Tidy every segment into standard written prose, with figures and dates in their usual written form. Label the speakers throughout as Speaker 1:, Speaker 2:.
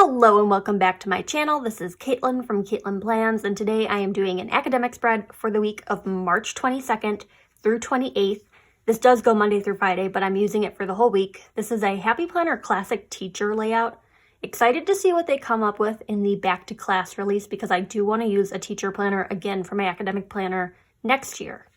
Speaker 1: Hello and welcome back to my channel. This is Caitlin from Caitlin Plans, and today I am doing an academic spread for the week of March 22nd through 28th. This does go Monday through Friday, but I'm using it for the whole week. This is a Happy Planner Classic teacher layout. Excited to see what they come up with in the back to class release because I do want to use a teacher planner again for my academic planner next year.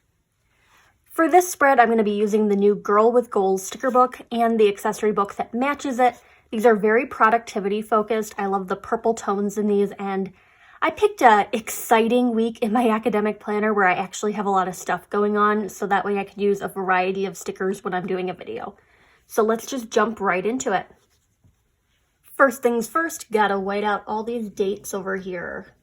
Speaker 1: For this spread, I'm going to be using the new Girl with Goals sticker book and the accessory book that matches it. These are very productivity focused. I love the purple tones in these, and I picked a exciting week in my academic planner where I actually have a lot of stuff going on, so that way I can use a variety of stickers when I'm doing a video. So let's just jump right into it. First things first, gotta white out all these dates over here.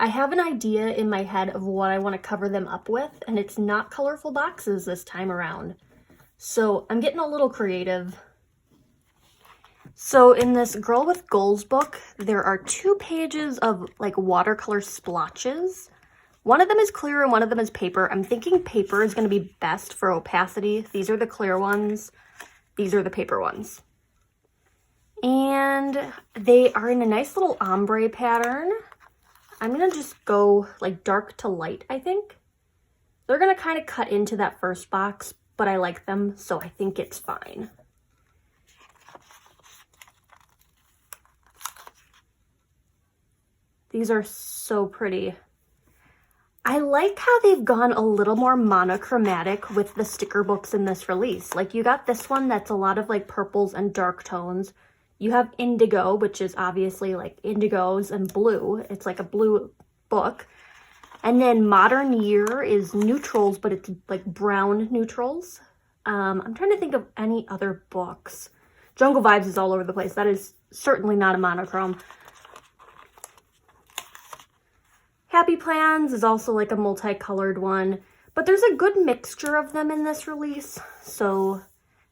Speaker 1: I have an idea in my head of what I want to cover them up with, and it's not colorful boxes this time around. So I'm getting a little creative. So in this Girl with Goals book, there are 2 pages of like watercolor splotches. One of them is clear and one of them is paper. I'm thinking paper is going to be best for opacity. These are the clear ones. These are the paper ones. And they are in a nice little ombre pattern. I'm going to just go like dark to light, I think. They're going to kind of cut into that first box, but I like them, so I think it's fine. These are so pretty. I like how they've gone a little more monochromatic with the sticker books in this release. Like you got this one that's a lot of like purples and dark tones. You have indigo, which is obviously like indigos and blue. It's like a blue book. And then Modern Year is neutrals, but it's like brown neutrals. I'm trying to think of any other books. Jungle Vibes is all over the place. That is certainly not a monochrome. Happy Plans is also like a multicolored one, but there's a good mixture of them in this release, so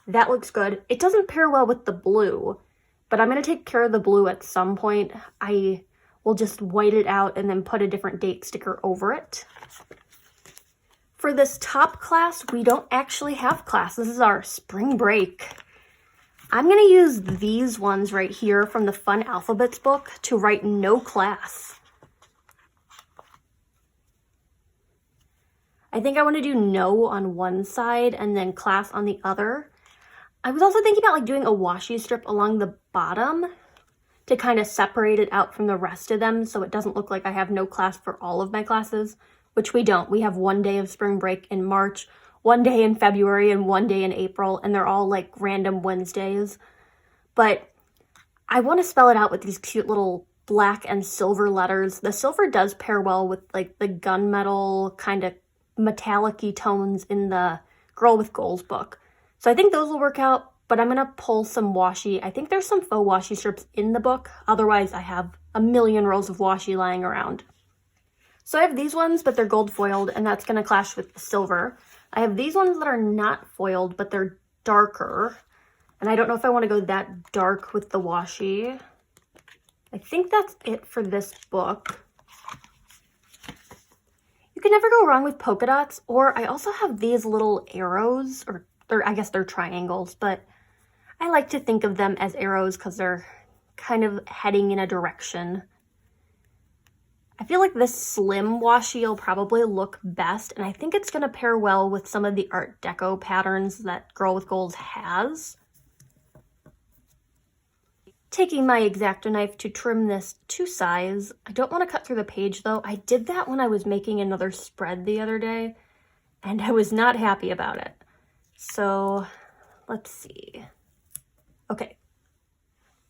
Speaker 1: that looks good. It doesn't pair well with the blue, but I'm going to take care of the blue at some point. I will just white it out and then put a different date sticker over it. For this top class, we don't actually have class. This is our spring break. I'm going to use these ones right here from the Fun Alphabets book to write no class. I think I want to do no on one side and then class on the other. I was also thinking about like doing a washi strip along the bottom to kind of separate it out from the rest of them so it doesn't look like I have no class for all of my classes, which we don't. We have 1 day of spring break in March, 1 day in February, and 1 day in April, and they're all like random Wednesdays. But I want to spell it out with these cute little black and silver letters. The silver does pair well with like the gunmetal kind of metallic-y tones in the Girl with Goals book. So I think those will work out, but I'm going to pull some washi. I think there's some faux washi strips in the book. Otherwise, I have a million rolls of washi lying around. So I have these ones, but they're gold foiled, and that's going to clash with the silver. I have these ones that are not foiled, but they're darker. And I don't know if I want to go that dark with the washi. I think that's it for this book. You can never go wrong with polka dots, or I also have these little arrows, or I guess they're triangles, but I like to think of them as arrows because they're kind of heading in a direction. I feel like this slim washi will probably look best, and I think it's going to pair well with some of the Art Deco patterns that Girl with Goals has. Taking my X-Acto knife to trim this to size. I don't want to cut through the page though. I did that when I was making another spread the other day, and I was not happy about it. So let's see. Okay.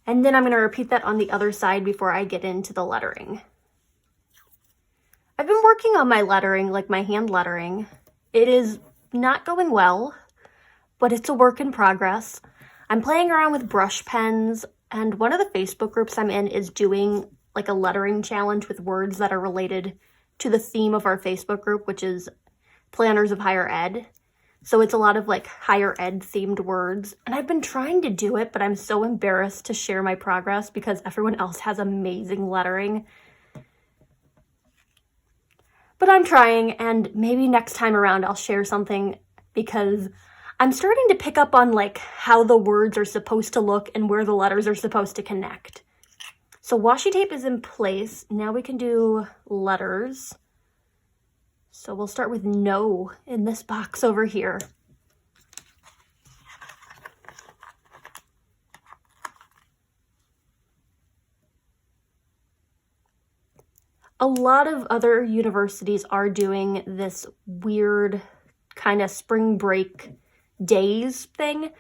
Speaker 1: And then I'm going to repeat that on the other side before I get into the lettering. I've been working on my lettering, like my hand lettering. It is not going well, but it's a work in progress. I'm playing around with brush pens. And one of the Facebook groups I'm in is doing like a lettering challenge with words that are related to the theme of our Facebook group, which is Planners of Higher Ed. So it's a lot of like higher ed themed words. And I've been trying to do it, but I'm so embarrassed to share my progress because everyone else has amazing lettering. But I'm trying, and maybe next time around I'll share something because I'm starting to pick up on like how the words are supposed to look and where the letters are supposed to connect. So washi tape is in place. Now we can do letters. So we'll start with no in this box over here. A lot of other universities are doing this weird kind of spring break days thing.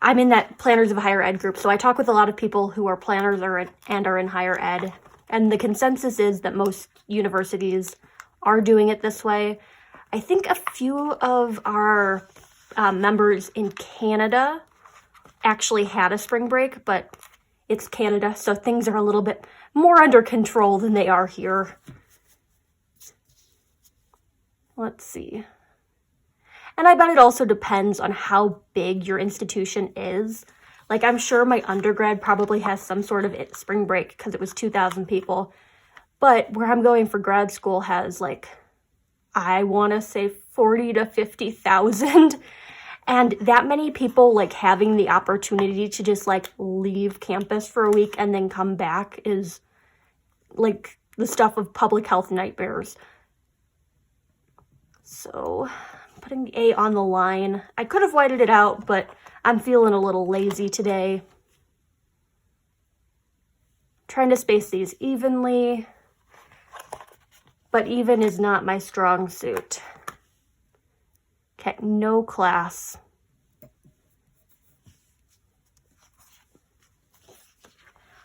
Speaker 1: I'm in that Planners of Higher Ed group, so I talk with a lot of people who are planners and are in higher ed, and the consensus is that most universities are doing it this way. I think a few of our members in Canada actually had a spring break, but it's Canada, so things are a little bit more under control than they are here. Let's see. And I bet it also depends on how big your institution is. Like, I'm sure my undergrad probably has some sort of spring break because it was 2,000 people. But where I'm going for grad school has, like, I want to say 40 to 50,000. And that many people, like, having the opportunity to just, like, leave campus for a week and then come back is, like, the stuff of public health nightmares. So, putting the A on the line. I could have whited it out, but I'm feeling a little lazy today. Trying to space these evenly, but even is not my strong suit. Okay, no class.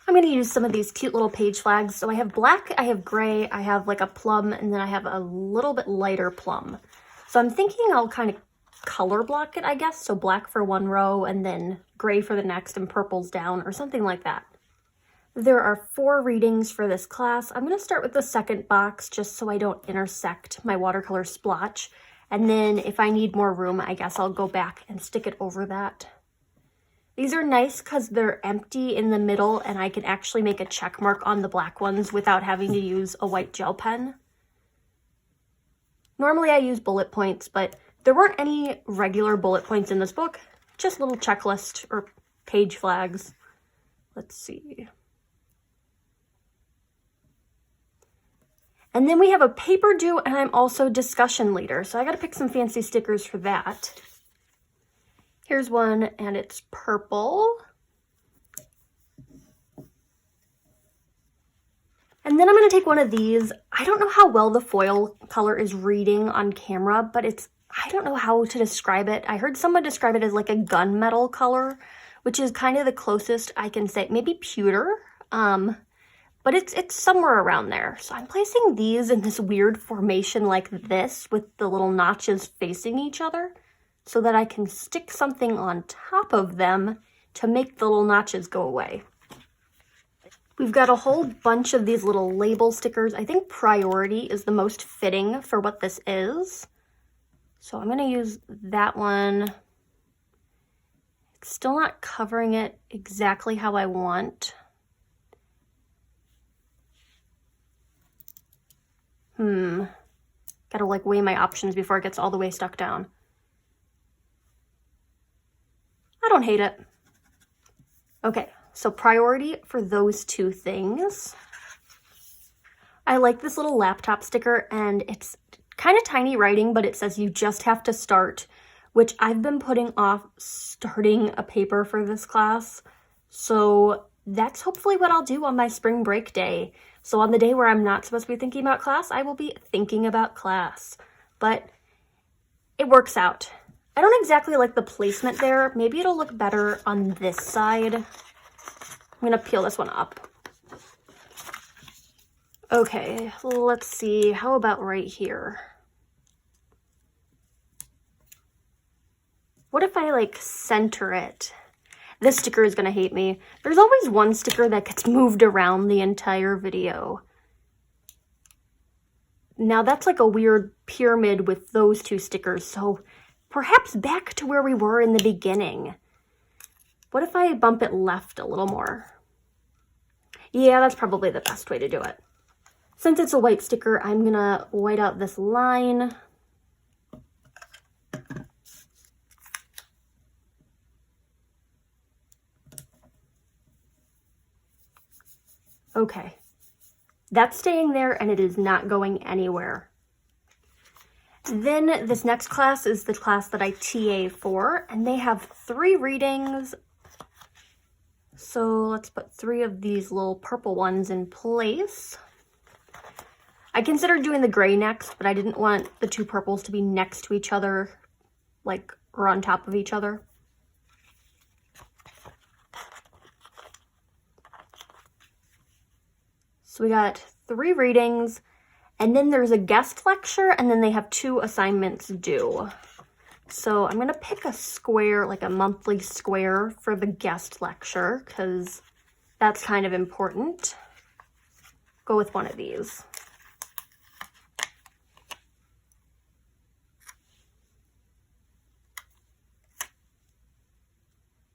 Speaker 1: I'm going to use some of these cute little page flags. So I have black, I have gray, I have like a plum, and then I have a little bit lighter plum. So I'm thinking I'll kind of color block it, I guess. So black for one row and then gray for the next and purples down or something like that. There are 4 readings for this class. I'm going to start with the second box just so I don't intersect my watercolor splotch. And then if I need more room, I guess I'll go back and stick it over that. These are nice because they're empty in the middle and I can actually make a check mark on the black ones without having to use a white gel pen. Normally I use bullet points, but there weren't any regular bullet points in this book, just little checklist or page flags. Let's see. And then we have a paper due and I'm also discussion leader. So I got to pick some fancy stickers for that. Here's one and it's purple. And then I'm going to take one of these. I don't know how well the foil color is reading on camera, but I don't know how to describe it. I heard someone describe it as like a gunmetal color, which is kind of the closest I can say. Maybe pewter, but it's somewhere around there. So I'm placing these in this weird formation like this with the little notches facing each other so that I can stick something on top of them to make the little notches go away. We've got a whole bunch of these little label stickers. I think priority is the most fitting for what this is. So I'm going to use that one. It's still not covering it exactly how I want. Gotta like weigh my options before it gets all the way stuck down. I don't hate it. Okay. So priority for those 2 things. I like this little laptop sticker and it's kind of tiny writing, but it says you just have to start, which I've been putting off starting a paper for this class. So that's hopefully what I'll do on my spring break day. So on the day where I'm not supposed to be thinking about class, I will be thinking about class, but it works out. I don't exactly like the placement there. Maybe it'll look better on this side. I'm going to peel this one up. Okay, let's see. How about right here? What if I like center it? This sticker is going to hate me. There's always one sticker that gets moved around the entire video. Now that's like a weird pyramid with those 2 stickers, so perhaps back to where we were in the beginning. What if I bump it left a little more? Yeah, that's probably the best way to do it. Since it's a white sticker, I'm gonna white out this line. Okay. That's staying there and it is not going anywhere. Then this next class is the class that I TA for, and they have 3 readings. So let's put 3 of these little purple ones in place. I considered doing the gray next, but I didn't want the 2 purples to be next to each other, like, or on top of each other. So we got 3 readings, and then there's a guest lecture, and then they have 2 assignments due. So I'm gonna pick a square, like a monthly square for the guest lecture, because that's kind of important. Go with one of these.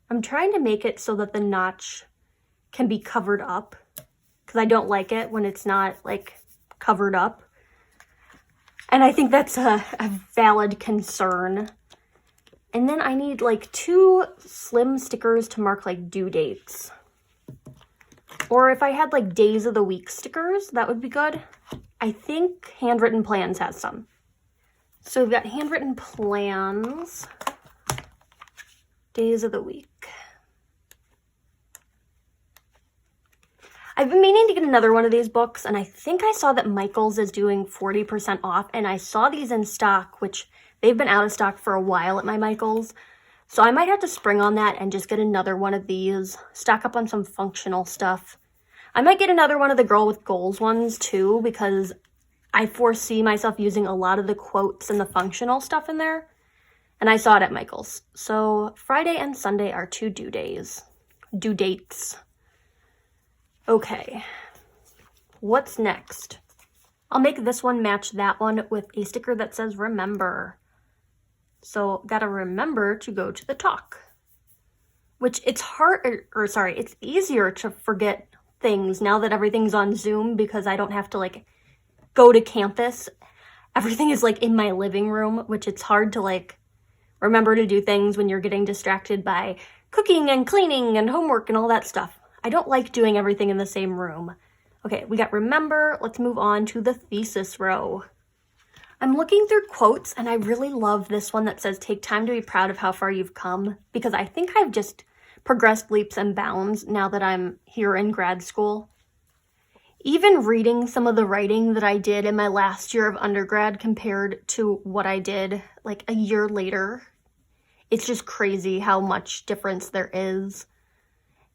Speaker 1: I'm trying to make it so that the notch can be covered up, because I don't like it when it's not, like, covered up. And I think that's a valid concern. And then I need, like, 2 slim stickers to mark, like, due dates. Or if I had, like, days of the week stickers, that would be good. I think Handwritten Plans has some. So we've got Handwritten Plans, days of the week. I've been meaning to get another one of these books, and I think I saw that Michaels is doing 40% off, and I saw these in stock, which they've been out of stock for a while at my Michaels. So I might have to spring on that and just get another one of these, stock up on some functional stuff. I might get another one of the Girl with Goals ones too, because I foresee myself using a lot of the quotes and the functional stuff in there. And I saw it at Michaels. So Friday and Sunday are 2 due dates. Okay, what's next? I'll make this one match that one with a sticker that says remember. So gotta remember to go to the talk. Which it's it's easier to forget things now that everything's on Zoom, because I don't have to, like, go to campus. Everything is, like, in my living room, which it's hard to, like, remember to do things when you're getting distracted by cooking and cleaning and homework and all that stuff. I don't like doing everything in the same room. Okay, we got remember. Let's move on to the thesis row. I'm looking through quotes, and I really love this one that says, take time to be proud of how far you've come, because I think I've just progressed leaps and bounds now that I'm here in grad school. Even reading some of the writing that I did in my last year of undergrad compared to what I did, like, a year later, it's just crazy how much difference there is.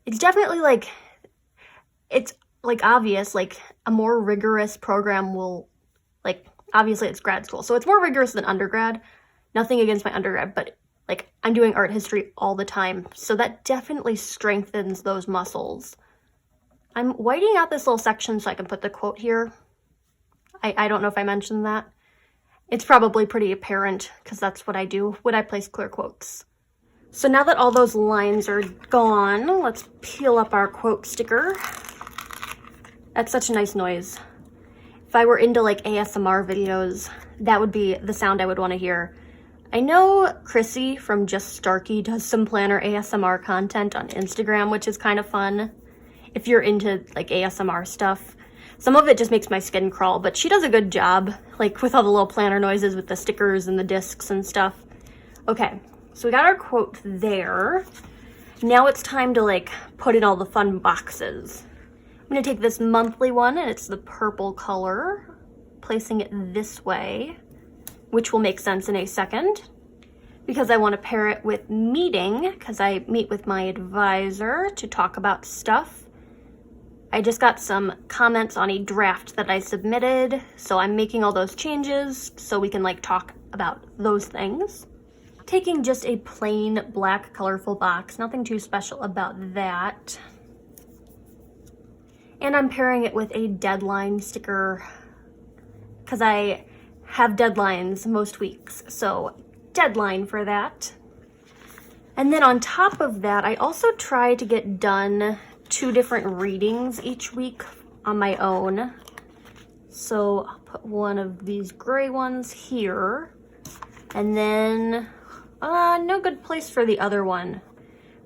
Speaker 1: It's definitely, like, it's, like, obvious, like, a more rigorous program will, like, obviously it's grad school, so it's more rigorous than undergrad. Nothing against my undergrad, but, like, I'm doing art history all the time, so that definitely strengthens those muscles. I'm whiting out this little section so I can put the quote here. I don't know if I mentioned that. It's probably pretty apparent, because that's what I do when I place clear quotes. So now that all those lines are gone, let's peel up our quote sticker. That's such a nice noise. If I were into, like, ASMR videos, that would be the sound I would want to hear. I know Chrissy from Just Starkey does some planner ASMR content on Instagram, which is kind of fun if you're into, like, ASMR stuff. Some of it just makes my skin crawl, but she does a good job, like, with all the little planner noises with the stickers and the discs and stuff. Okay. So we got our quote there. Now it's time to, like, put in all the fun boxes. I'm going to take this monthly one, and it's the purple color, placing it this way, which will make sense in a second, because I want to pair it with meeting, because I meet with my advisor to talk about stuff. I just got some comments on a draft that I submitted, so I'm making all those changes so we can, like, talk about those things. Taking just a plain black colorful box, nothing too special about that. And I'm pairing it with a deadline sticker, because I have deadlines most weeks, so deadline for that. And then on top of that, I also try to get done 2 different readings each week on my own. So I'll put one of these gray ones here, and then no good place for the other one.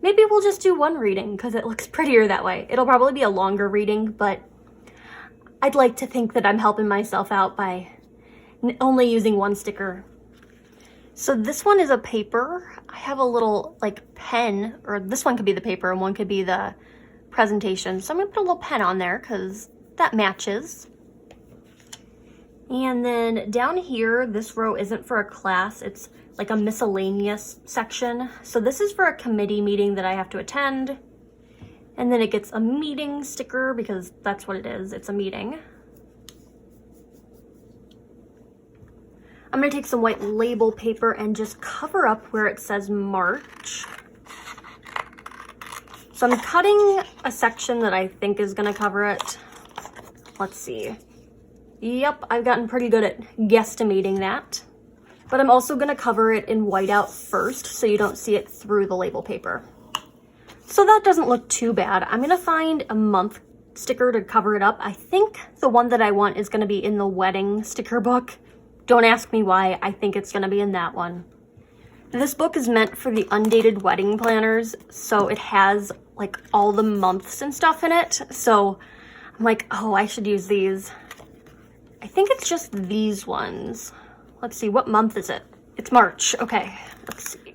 Speaker 1: Maybe we'll just do 1 reading because it looks prettier that way. It'll probably be a longer reading, but I'd like to think that I'm helping myself out by only using one sticker. So this one is a paper. I have a little like pen, or this one could be the paper and one could be the presentation. So I'm gonna put a little pen on there because that matches. And then down here, this row isn't for a class, it's like a miscellaneous section. So this is for a committee meeting that I have to attend. And then it gets a meeting sticker because that's what it is, it's a meeting. I'm gonna take some white label paper and just cover up where it says March. So I'm cutting a section that I think is gonna cover it. Let's see. Yep, I've gotten pretty good at guesstimating that. But I'm also gonna cover it in whiteout first so you don't see it through the label paper. So that doesn't look too bad. I'm gonna find a month sticker to cover it up. I think the one that I want is gonna be in the wedding sticker book. Don't ask me why, I think it's gonna be in that one. This book is meant for the undated wedding planners, so it has like all the months and stuff in it. So I'm like, oh, I should use these. I think it's just these ones. Let's see, what month is it? It's March, okay, let's see.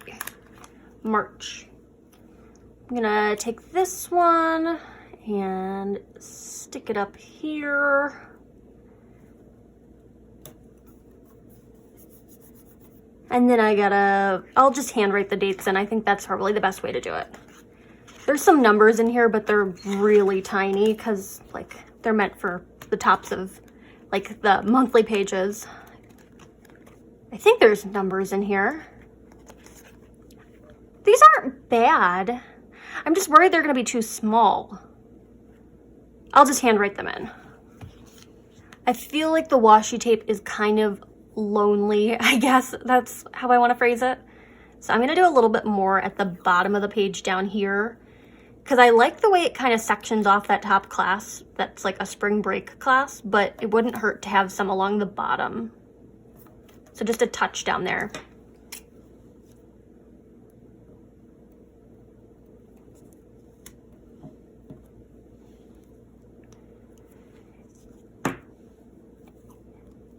Speaker 1: March. I'm gonna take this one and stick it up here. And then I'll just handwrite the dates in. I think that's probably the best way to do it. There's some numbers in here, but they're really tiny because like they're meant for the tops of like the monthly pages. I think there's numbers in here. These aren't bad. I'm just worried they're gonna be too small. I'll just handwrite them in. I feel like the washi tape is kind of lonely, I guess that's how I want to phrase it. So I'm going to do a little bit more at the bottom of the page down here because I like the way it kind of sections off that top class that's like a spring break class, but it wouldn't hurt to have some along the bottom. So just a touch down there.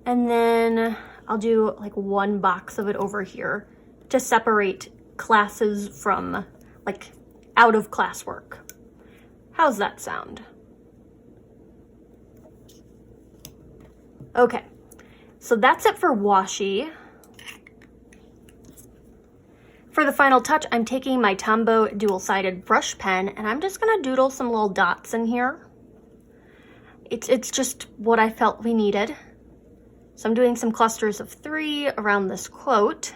Speaker 1: And then I'll do like one box of it over here to separate classes from like out of classwork. How's that sound? Okay, so that's it for washi. For the final touch, I'm taking my Tombow dual-sided brush pen and I'm just gonna doodle some little dots in here. It's just what I felt we needed. So I'm doing some clusters of 3 around this quote,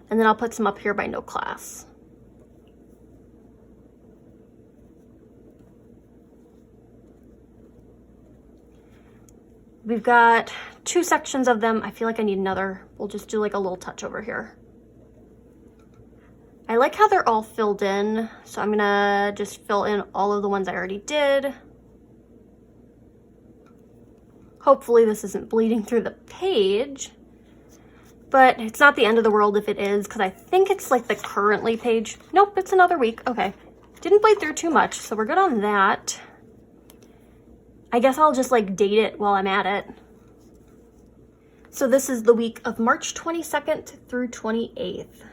Speaker 1: and then I'll put some up here by no class. We've got 2 sections of them. I feel like I need another. We'll just do like a little touch over here. I like how they're all filled in, so I'm gonna just fill in all of the ones I already did. Hopefully this isn't bleeding through the page, but it's not the end of the world if it is, because I think it's like the currently page. Nope, it's another week. Okay, didn't bleed through too much, so we're good on that. I guess I'll just like date it while I'm at it. So this is the week of March 22nd through 28th.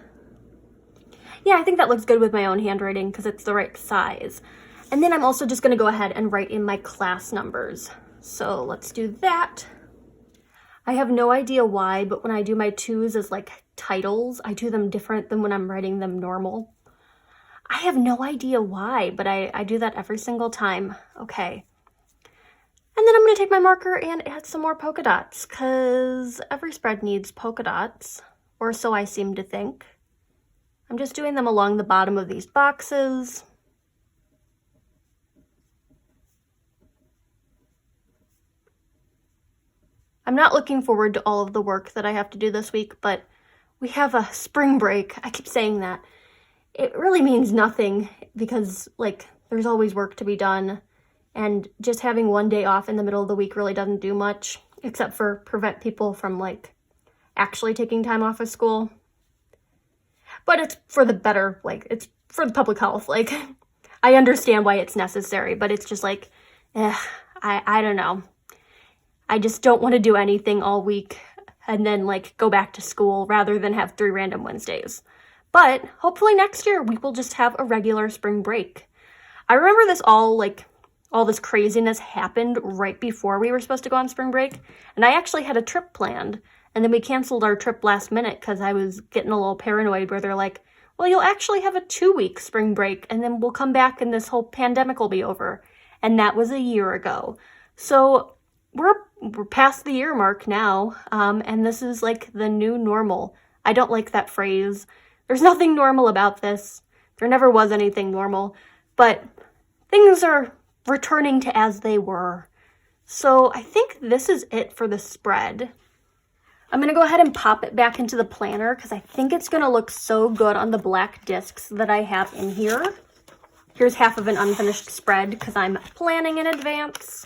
Speaker 1: Yeah, I think that looks good with my own handwriting because it's the right size. And then I'm also just going to go ahead and write in my class numbers. So let's do that. I have no idea why, but when I do my 2s as like titles, I do them different than when I'm writing them normal. I have no idea why, but I do that every single time. Okay. And then I'm going to take my marker and add some more polka dots because every spread needs polka dots, or so I seem to think. I'm just doing them along the bottom of these boxes. I'm not looking forward to all of the work that I have to do this week, but we have a spring break. I keep saying that. It really means nothing because, like, there's always work to be done, and just having one day off in the middle of the week really doesn't do much, except for prevent people from, like, actually taking time off of school. But it's for the better, like, it's for the public health. Like, I understand why it's necessary, but it's just like, I don't know. I just don't want to do anything all week and then like go back to school rather than have 3 random Wednesdays. But hopefully next year we will just have a regular spring break. I remember all this craziness happened right before we were supposed to go on spring break, and I actually had a trip planned, and then we canceled our trip last minute because I was getting a little paranoid where they're like, well, you'll actually have a 2-week spring break, and then we'll come back and this whole pandemic will be over. And that was a year ago. So we're past the year mark now, and this is like the new normal. I don't like that phrase. There's nothing normal about this. There never was anything normal, but things are returning to as they were. So I think this is it for the spread. I'm going to go ahead and pop it back into the planner because I think it's going to look so good on the black discs that I have in here. Here's half of an unfinished spread because I'm planning in advance.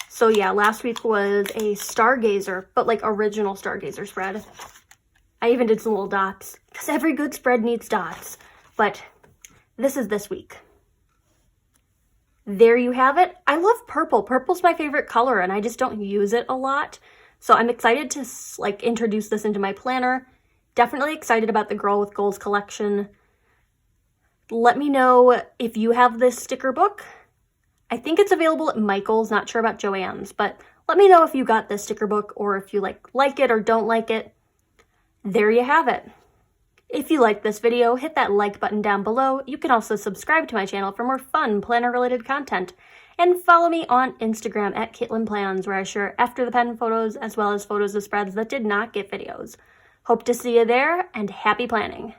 Speaker 1: So yeah, last week was a Stargazer, but like original Stargazer spread. I even did some little dots because every good spread needs dots, but this is this week. There you have it. I love purple. Purple's my favorite color and I just don't use it a lot. So I'm excited to like introduce this into my planner. Definitely excited about the Girl with Goals collection. Let me know if you have this sticker book. I think it's available at Michael's, not sure about Joann's, but let me know if you got this sticker book or if you like it or don't like it. There you have it. If you liked this video, hit that like button down below. You can also subscribe to my channel for more fun planner-related content. And follow me on Instagram at Caitlin Plans, where I share after the pen photos as well as photos of spreads that did not get videos. Hope to see you there, and happy planning!